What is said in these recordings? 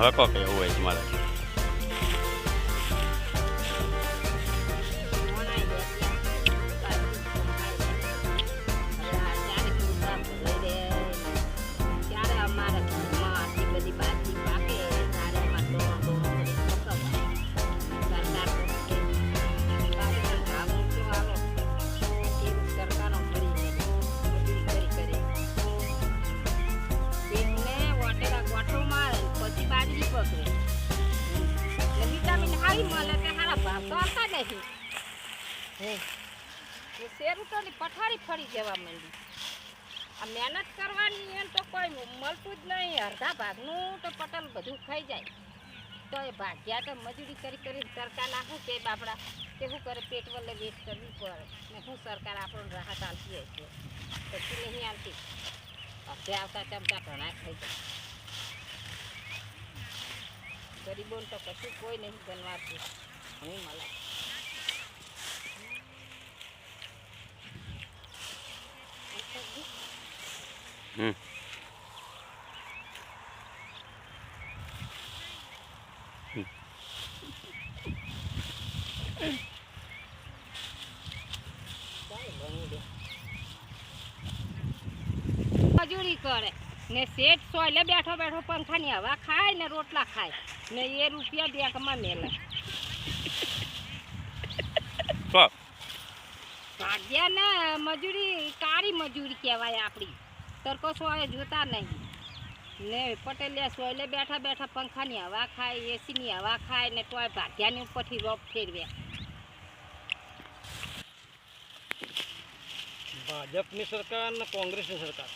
હવે કોક એવું હોય છે મારે પથારી ફરી જવા માંડી. આ મહેનત કરવાની એમ તો કોઈ મળતું જ નહીં. અડધા ભાગનું તો પટલ બધું ખાઈ જાય. તો એ ભાગ્યા તો મજૂરી કરી સરકારના શું કે બાપડા કે શું કરે પેટ વલ્લે વેસ્ટ કરવી પડે ને શું સરકાર આપણને રાહત આપતી હોય છે પછી નહીં આવતી. અડધે આવતા ચમચા ઘણા ખાઈ જાય. ગરીબોને તો કશું કોઈ નહીં બનવાતું. નહીં મળે. મજૂરી કરે ને શેઠ સોયલે બેઠો બેઠો પંખાની હવા ખાય ને રોટલા ખાય ને એ રૂપિયા બેંકમાં મેલે. ભાગ્યા ને મજૂરી કાળી મજૂરી કહેવાય આપણી. તરકો સોય જોતા નહીં ને પટેલિયા સોયલે બેઠા બેઠા પંખાની હવા ખાય એસીની હવા ખાય ને તોય ભાગ્યાની ઉપરથી રોપ ફેરવે. ભાજપની સરકાર ને કોંગ્રેસની સરકાર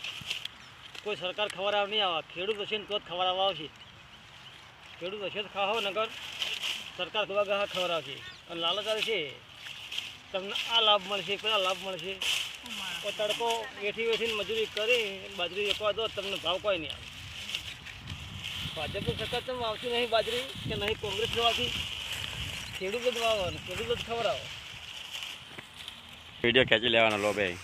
કોઈ સરકાર ખવડાવ નહીં આવે. ખેડૂત હશે ને તો જ ખવડાવવા આવશે. ખેડૂત હશે તો ખાવો નગર સરકાર ખવા ગા ખવડાવશે. અને લાલચ છે તમને આ લાભ મળશે પેલા લાભ મળશે. તો તડકો વેઠીને મજૂરી કરી બાજરી એકવા દો તમને ભાવ કોઈ નહીં આવે. ભાજપની સરકાર તમે આવતી નહીં બાજરી કે નહીં કોંગ્રેસ આવતી. ખેડૂત જ વાવો ને ખેડૂત જ ખવડાવો. વિડીયો ખેંચી લેવાનો લો ભાઈ.